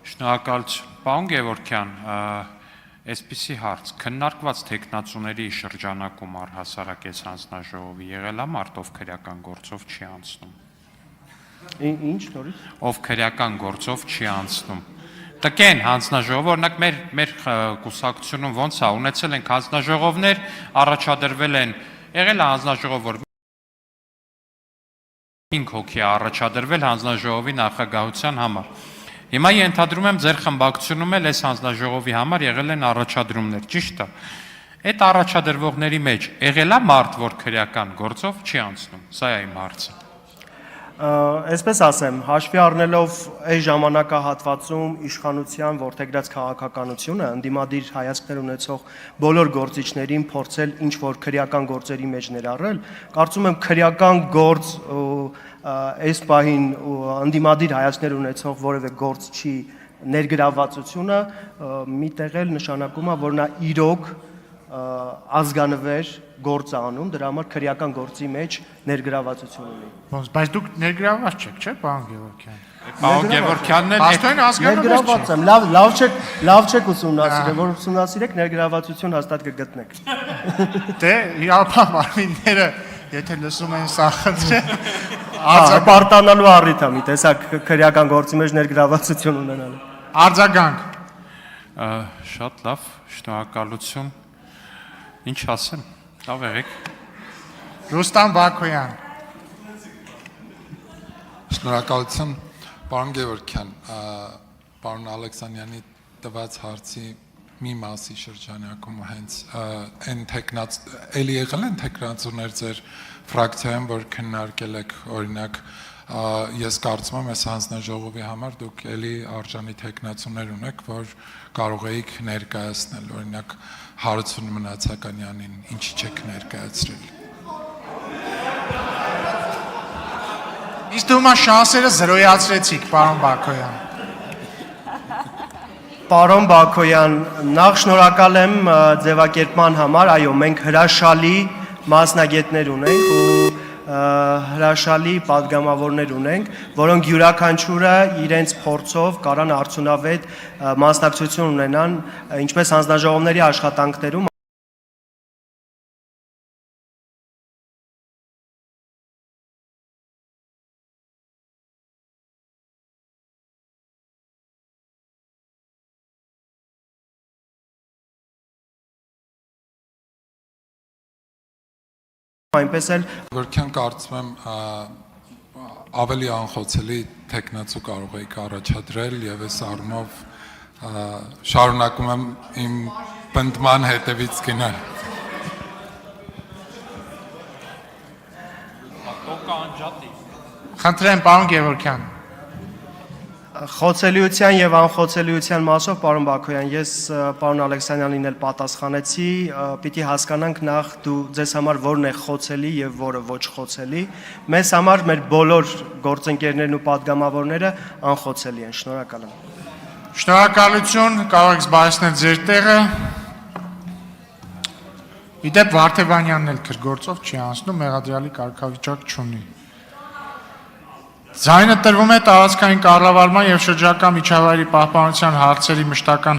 Շնորհակալություն, պարոն Գևորգյան, այսպիսի հարց, քննարկված թեկնածուների շրջանակում առհասարակ այս հանձնաժողովի եղել է մարդ, ով քրեական գործով չի անցնում։ Ինչ, նորից։ Ով քրեական գործով չի անցնում։ Տկեն հանձնաժողով, օրինակ մեր կուսակցությունում ոնց է, ունեցել ենք հանձնաժողովներ, առաջադրվել են, եղել է հանձնաժողով, որ 5 հոգի է առաջադրվել հանձնաժողովի նախագահության համար։ Հիմա ենթադրում եմ ձեր խմբակցությունում էլ այս հանձնաժողովի համար եղել են առաջադրումներ, ճիշտ է։ Այդ առաջադրվողների մեջ եղել է մարդ, որ քրեական գործով չի անցնում։ Սա է իմ հարցը։ Այսպես ասեմ, հաշվի առնելով այս ժամանակահատվածում իշխանության որդեգրած քաղաքականությունը, ընդդիմադիր հայացքներ ունեցող բոլոր գործիչներին փորձել ինչ որ քրեական գործերի մեջ ներառել, կարծում եմ քրեական գործ այս պահին ընդդիմադիր հայացքներ ունեցող որևէ գործչի ներգրավվածությունը մի տեղ էլ նշանակում է, որ նա իրոք ազգանվեր գործ անում, դրա համար քրեական գործի մեջ ներգրավվածություն ունի։ Բայց դուք ներգրավված չեք, չէ՞, պարոն Գևորգյան։ Պարոն Գևորգյանն էլ Աստորեն ազգանվեց ներգրավված եմ, լավ չեք ուսումնասիրել, որ ուսումնասիրեք ներգրավվածություն հաստատ կգտնեք։ Դե իրապահ մարմինները, եթե լսում են սա խնդրը, պարտանալու առիթ է մի տեսակ քրեական գործի մեջ ներգրավվածություն ունենալու։ արձագանք։ Շատ լավ, շնորհակալություն։ Ինչ ասեմ, լավ եղեք։ Ռուստամ Բաքոյան։ Շնորհակալություն, պարոն Գևորգյան, պարոն Ալեքսանյանի տված հարցի մի մասի շրջանակում հենց այն էլի եղել են թեկնածուներ ձեր ֆրակցիայում, որ քննարկել եք, օրինակ, ես կարծում եմ այս հանձնաժողովի համար դուք էլի արժանի թեկնածուներ ունեք, որ կարող էիք ներկայացնել, օրինակ Հարություն Մնացականյանին, ինչի չեք ներկայացրել։ Իսկ դու մա շանսերը զրոյացրեցիք, պարոն Բաքոյան։ Պարոն Բաքոյան, նախ շնորհակալ եմ ձևակերպման համար, այո, մենք հրաշալի մասնագետներ ունենք ու հրաշալի պատգամավորներ ունենք, որոնք յուրաքանչյուրը իրենց փորձով կարան արդյունավետ մասնակցություն ունենան ինչպես հանձնաժողովների աշխատանքներում, այնպես էլ Գևորգյան կարծում եմ ավելի անխոցելի թեկնածու կարող եք առաջադրել եւ այս առումով շարունակում եմ իմ պնդման հետևից գնալ։ Խնդրեմ, պարոն Գևորգյան։ Խոցելիության եւ անխոցելիության մասով, պարոն Բաքոյան, ես պարոն Ալեքսանյանին էլ պատասխանեցի, պիտի հասկանանք նախ ձեզ համար որն է խոցելի եւ որը ոչ խոցելի։ Մեզ համար մեր բոլոր գործընկերներն ու պատգամավորները անխոցելի են։ Շնորհակալ եմ։ Շնորհակալություն, կարող եք զբաղեցնել ձեր տեղը։ Իդեպ Վարդևանյանն էլ քրգործով չի անցնում, մեղադրյալի կարգավիճակ չունի։ Ձայնը տրվում է տարածքային կառավարման եւ շրջակա միջավայրի պահպանության հարցերի մշտական